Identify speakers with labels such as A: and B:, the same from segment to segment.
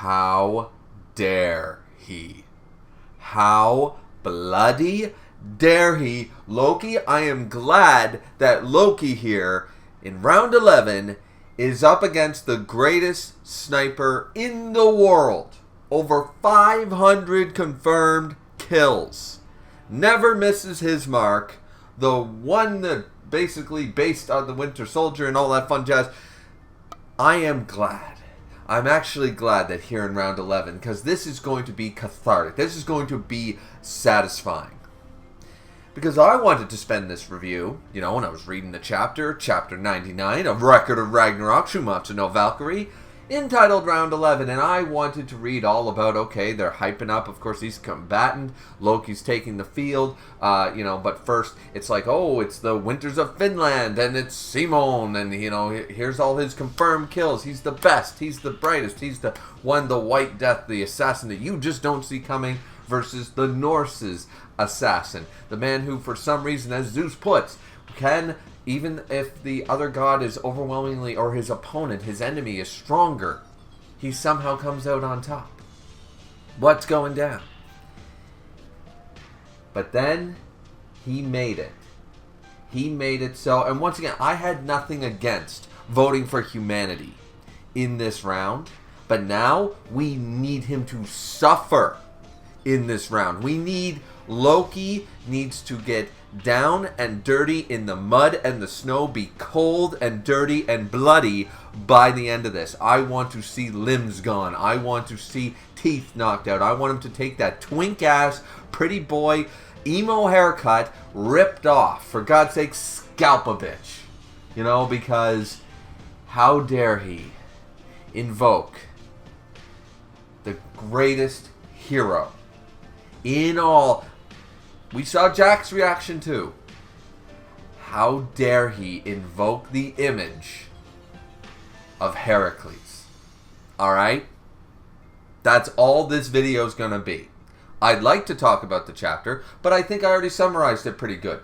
A: How dare he? How bloody dare he? Loki, I am glad that Loki here in round 11 is up against the greatest sniper in the world. Over 500 confirmed kills. Never misses his mark. The one that basically based on the Winter Soldier and all that fun jazz. I am glad. I'm actually glad that here in round 11, because this is going to be cathartic. This is going to be satisfying. Because I wanted to spend this review, when I was reading the chapter 99 of Record of Ragnarok, Shuumatsu no Valkyrie, entitled Round 11, and I wanted to read all about, okay, they're hyping up, of course, he's combatant, Loki's taking the field, but first, it's like, oh, it's the Winters of Finland, and it's Simon, and, here's all his confirmed kills, he's the best, he's the brightest, he's the one, the White Death, the assassin that you just don't see coming, versus the Norse's assassin, the man who, for some reason, as Zeus puts, can, even if the other god is overwhelmingly, or his opponent, his enemy, is stronger, he somehow comes out on top. What's going down? But then, he made it. He made it so, and once again, I had nothing against voting for humanity in this round, but now, we need him to suffer in this round. Loki needs to get down and dirty in the mud and the snow, be cold and dirty and bloody by the end of this. I want to see limbs gone. I want to see teeth knocked out. I want him to take that twink-ass, pretty boy, emo haircut ripped off. For God's sake, scalp a bitch. Because how dare he invoke the greatest hero in all. We saw Jack's reaction too. How dare he invoke the image of Heracles? Alright? That's all this video is going to be. I'd like to talk about the chapter, but I think I already summarized it pretty good.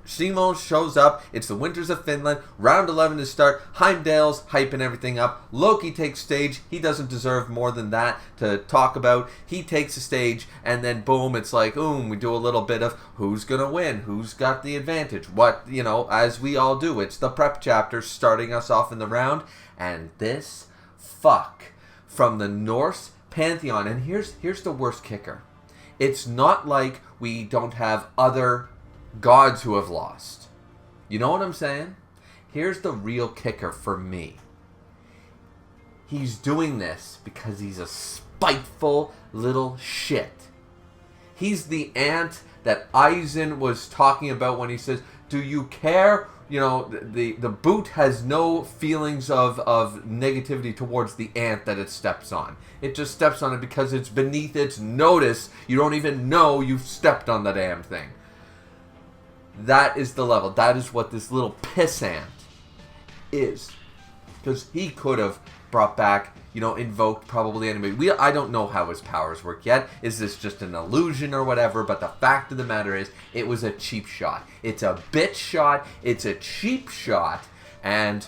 A: Simon shows up, it's the Winters of Finland, round 11 to start, Heimdall's hyping everything up, Loki takes stage, he doesn't deserve more than that to talk about, he takes the stage, and then boom, it's like, we do a little bit of who's gonna win, who's got the advantage, what, as we all do, it's the prep chapter starting us off in the round, and this fuck from the Norse pantheon, and here's the worst kicker, it's not like we don't have other gods who have lost. You know what I'm saying? Here's the real kicker for me. He's doing this because he's a spiteful little shit. He's the ant that Eisen was talking about when he says, do you care? The boot has no feelings of negativity towards the ant that it steps on. It just steps on it because it's beneath its notice. You don't even know you've stepped on the damn thing. That is the level. That is what this little pissant is. Because he could have brought back, invoked probably anybody. I don't know how his powers work yet. Is this just an illusion or whatever? But the fact of the matter is, it was a cheap shot. It's a bitch shot. It's a cheap shot. And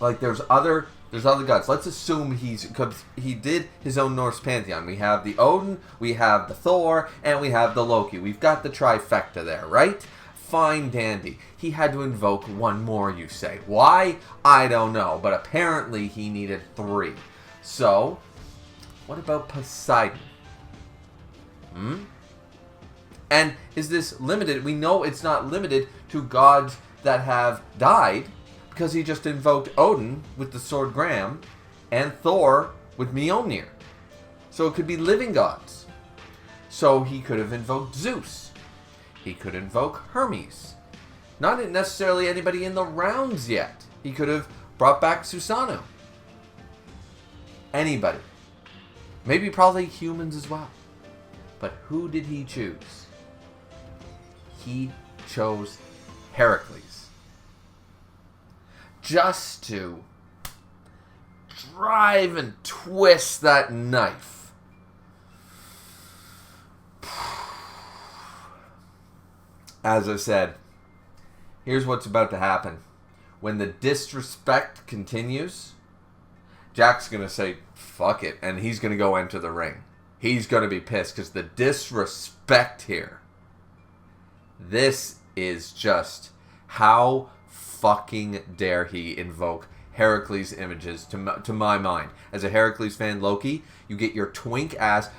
A: there's other gods. Let's assume because he did his own Norse pantheon. We have the Odin, we have the Thor, and we have the Loki. We've got the trifecta there, right? Fine dandy. He had to invoke one more, you say. Why? I don't know. But apparently he needed 3. So, what about Poseidon? And is this limited? We know it's not limited to gods that have died, because he just invoked Odin with the sword Gram and Thor with Mjolnir. So it could be living gods. So he could have invoked Zeus. He could invoke Hermes. Not necessarily anybody in the rounds yet. He could have brought back Susanoo. Anybody. Maybe probably humans as well. But who did he choose? He chose Heracles. Just to drive and twist that knife. As I said, here's what's about to happen. When the disrespect continues, Jack's going to say, fuck it, and he's going to go enter the ring. He's going to be pissed because the disrespect here. This is just, how fucking dare he invoke Heracles images to my mind. As a Heracles fan, Loki, you get your twink ass,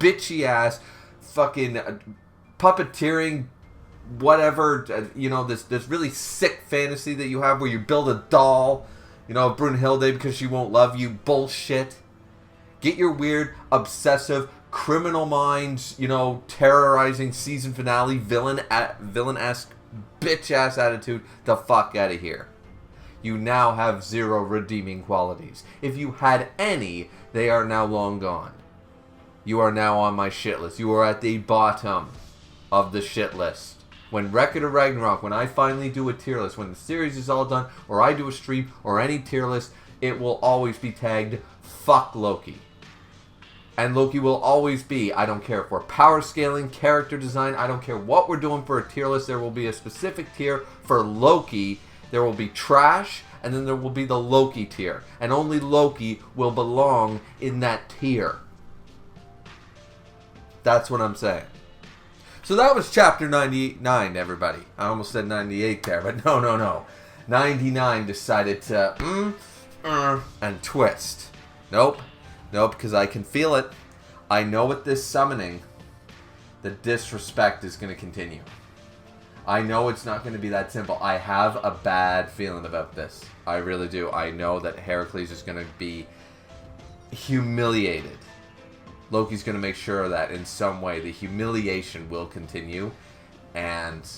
A: bitchy ass, fucking puppeteering, whatever, this really sick fantasy that you have where you build a doll, Brunhilde because she won't love you, bullshit. Get your weird, obsessive, criminal minds, terrorizing season finale, villain-esque, bitch-ass attitude the fuck out of here. You now have 0 redeeming qualities. If you had any, they are now long gone. You are now on my shit list. You are at the bottom of the shit list. When Record of Ragnarok, when I finally do a tier list, when the series is all done, or I do a stream, or any tier list, it will always be tagged, fuck Loki. And Loki will always be, I don't care if we're power scaling, character design, I don't care what we're doing for a tier list, there will be a specific tier for Loki. There will be trash, and then there will be the Loki tier. And only Loki will belong in that tier. That's what I'm saying. So that was chapter 99, everybody. I almost said 98 there, but no. 99 decided to and twist. Nope, because I can feel it. I know with this summoning, the disrespect is going to continue. I know it's not going to be that simple. I have a bad feeling about this. I really do. I know that Heracles is going to be humiliated. Loki's going to make sure that in some way the humiliation will continue. And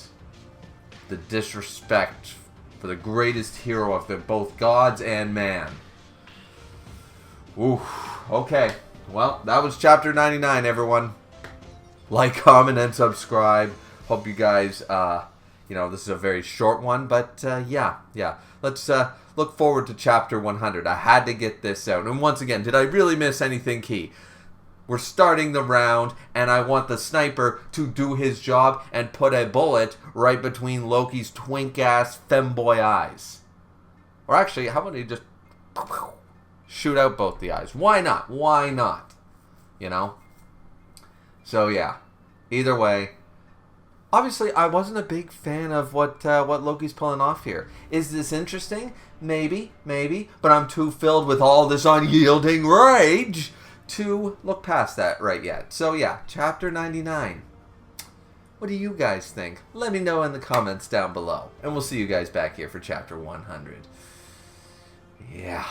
A: the disrespect for the greatest hero of both gods and man. Ooh. Okay. Well, that was chapter 99, everyone. Like, comment, and subscribe. Hope you guys, this is a very short one, but yeah. Let's look forward to chapter 100. I had to get this out. And once again, did I really miss anything key? We're starting the round, and I want the sniper to do his job and put a bullet right between Loki's twink-ass femboy eyes. Or actually, how about he just shoot out both the eyes? Why not? So yeah, either way. Obviously, I wasn't a big fan of what Loki's pulling off here. Is this interesting? Maybe. But I'm too filled with all this unyielding rage to look past that right yet. So yeah, chapter 99. What do you guys think? Let me know in the comments down below. And we'll see you guys back here for chapter 100. Yeah.